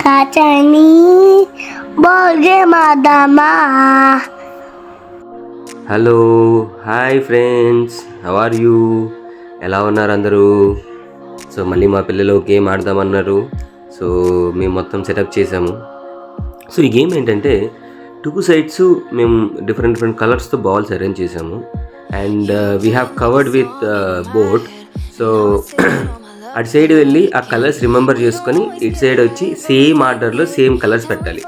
Kacani boleh madama. Hello hi friends, how are you? ఎలా ఉన్నారు అందరూ? సో మళ్ళీ మా పిల్లలు గేమ్ ఆడదామన్నారు. సో మేము మొత్తం సెటప్ చేసాము. సో ఈ గేమ్ ఏంటంటే 2 సైడ్స్ మేము డిఫరెంట్ కలర్స్తో బాల్స్ అరేంజ్ చేసాము. And we have covered with board. So అటు సైడ్ వెళ్ళి ఆ కలర్స్ రిమెంబర్ చేసుకొని ఇటు సైడ్ వచ్చి సేమ్ ఆర్డర్లో సేమ్ కలర్స్ పెట్టాలి.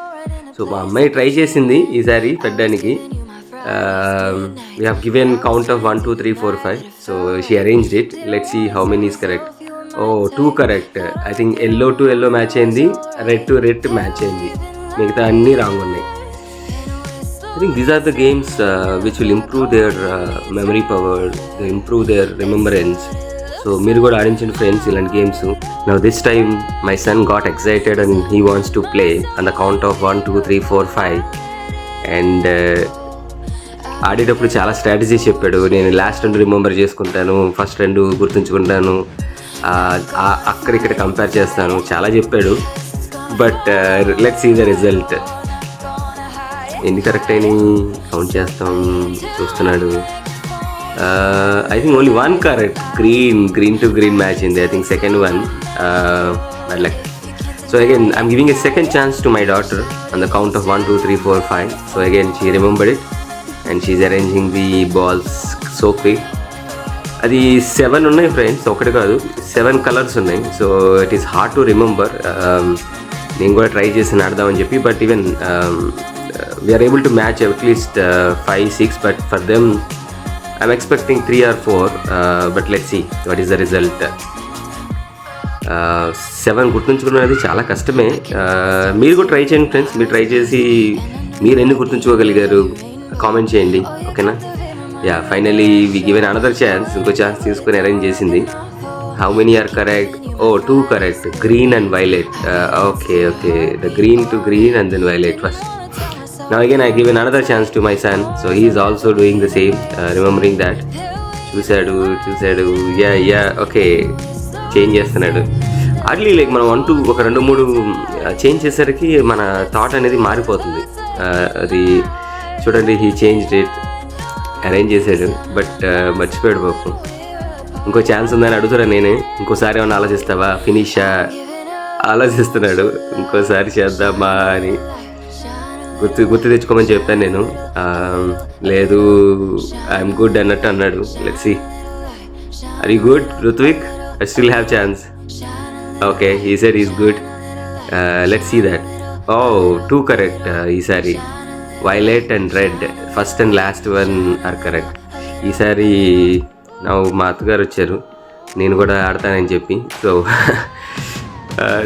సో మా అమ్మాయి ట్రై చేసింది ఈసారి పెట్టడానికి. We have given count of 1, 2, 3, 4, 5. So she arranged it. Let's see how many is correct. Oh, 2 correct. I think yellow to yellow match అయింది, రెడ్ టు రెడ్ మ్యాచ్ అయింది. మిగతా అన్నీ రాంగ్ ఉన్నాయి. I think these are the games which will improve their memory power, they improve their remembrance. So మీరు కూడా ఆడించండి friends ఇలాంటి games. Now this time my son got excited and he wants to play on the count of 1, 2, 3, 4, 5. And ఆడేటప్పుడు చాలా strategies చెప్పాడు. నేను last 2 remember చేసుకుంటాను, first 2 గుర్తుంచుకుంటాను, అక్కడిక్కడ కంపేర్ చేస్తాను, చాలా చెప్పాడు. But let's see the result. ఎన్ని కరెక్ట్ అయినాయి కౌంట్ చేస్తాం, చూస్తున్నాడు. I think only 1 correct. Green to green match అయింది. I think second one but luck. So again I'm giving a second chance to my daughter on the count of 1, 2, 3, 4, 5. So again she remembered it and she's arranging the balls so quick. అది 7 ఉన్నాయి friends, ఒకటి కాదు 7 colours ఉన్నాయి. So it is hard to remember. నేను కూడా try చేసి ఆడదామని చెప్పి, but even we are able to match at least 5, 6, but for them I'm expecting 3 or 4. But let's see what is the result. 7 గుర్తుంచుకున్నది చాలా కష్టమే. మీరు కూడా ట్రై చేయండి ఫ్రెండ్స్. మీరు ట్రై చేసి మీరు ఎన్ని గుర్తుంచుకోగలిగారు కామెంట్ చేయండి, ఓకేనా? Ya, finally we given another chance. ఇంకో ఛాన్స్ తీసుకొని అరేంజ్ చేసింది. How many are correct? Oh 2 correct. Green and violet. Okay the green to green and then violet first. Now again I given another chance to my son, so he is also doing the same, remembering that. చూసాడు yeah okay change చేస్తున్నాడు. Atlee like మనం 1, 2 ఒక 2, 3 change చేసేసరికి మన thought అనేది మారిపోతుంది. అది చూడండి, హీ చేంజ్ ఇట్, అరేంజ్ చేశాడు, బట్ మర్చిపోయాడు పాపం. ఇంకో ఛాన్స్ ఉందని అడుగుతారా నేనే, ఇంకోసారి ఏమన్నా ఆలోచిస్తావా, ఫినిషా ఆలోచిస్తున్నాడు. ఇంకోసారి చేద్దామా అని గుర్తు తెచ్చుకోమని చెప్పాను నేను. లేదు ఐఎమ్ గుడ్ అన్నట్టు అన్నాడు. Let's see. Are you good Ruthvik? I still have chance. Okay, he said he's good. Let's see that. Oh, 2 correct. ఈసారి violet and red, first and last one or correct. ఈసారి నా మా అత్తగారు వచ్చారు, నేను కూడా ఆడతానని చెప్పి. సో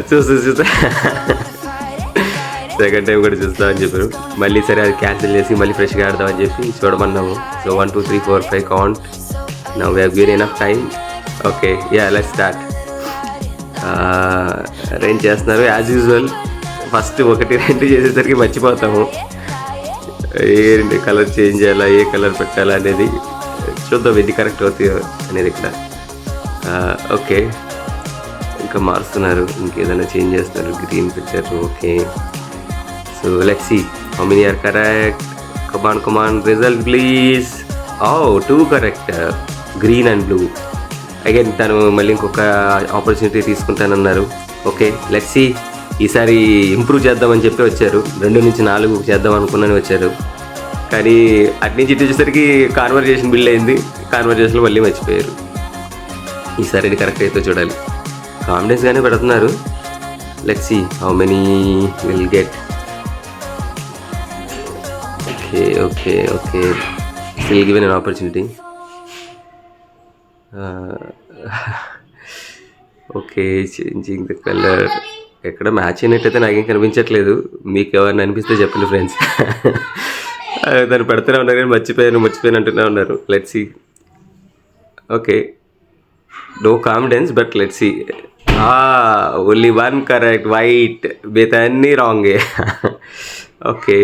చూస్తా సెకండ్ టైం కూడా చూస్తామని చెప్పారు. మళ్ళీ సరే అది క్యాన్సిల్ చేసి మళ్ళీ ఫ్రెష్గా ఆడదామని చెప్పి చూడమన్నాము. So 1, 2, 3, 4, 5 count. Now we have given enough time. Okay yeah let's start. Arrange చేస్తున్నారు యాజ్ యూజువల్. ఫస్ట్ 1, 2 చేసేసరికి మర్చిపోతాము. ఏ కలర్ చేంజ్ చేయాలా, ఏ కలర్ పెట్టాలా అనేది చూద్దాం, ఇది కరెక్ట్ అవుతాయో అనేది ఇక్కడ. ఓకే ఇంకా మారుస్తున్నారు, ఇంకేదైనా చేంజ్ చేస్తున్నారు. గ్రీన్ పెట్టారు. Okay so let's see how many are correct. Come on result please. Oh 2 correct. Green and blue. Again తను మళ్ళీ ఇంకొక ఆపర్చునిటీ తీసుకుంటానన్నారు. Okay let's see. ఈసారి ఇంప్రూవ్ చేద్దామని చెప్పి వచ్చారు. 2 నుంచి 4 చేద్దాం అనుకున్నాను వచ్చారు. కానీ అటు నుంచి ఇటు వచ్చేసరికి కాన్వర్జేషన్ బిల్డ్ అయింది. కాన్వర్జేషన్లో మళ్ళీ మర్చిపోయారు. ఈసారి ఇది కరెక్ట్ అయితే చూడాలి. కాన్ఫిడెన్స్గానే పెడుతున్నారు. Let's see how many will get. Okay still given an opportunity. Okay changing the colour. ఎక్కడ మ్యాచ్ అయినట్టయితే నాకేం కనిపించట్లేదు. మీకు ఎవరైనా అనిపిస్తే చెప్పండి ఫ్రెండ్స్. దాన్ని పెడుతూనే ఉన్నారు కానీ మర్చిపోయాను అంటూనే ఉన్నారు. Let's see. Okay no confidence but let's see. Only 1 correct. White, మిగతా అన్నీ రాంగే. ఓకే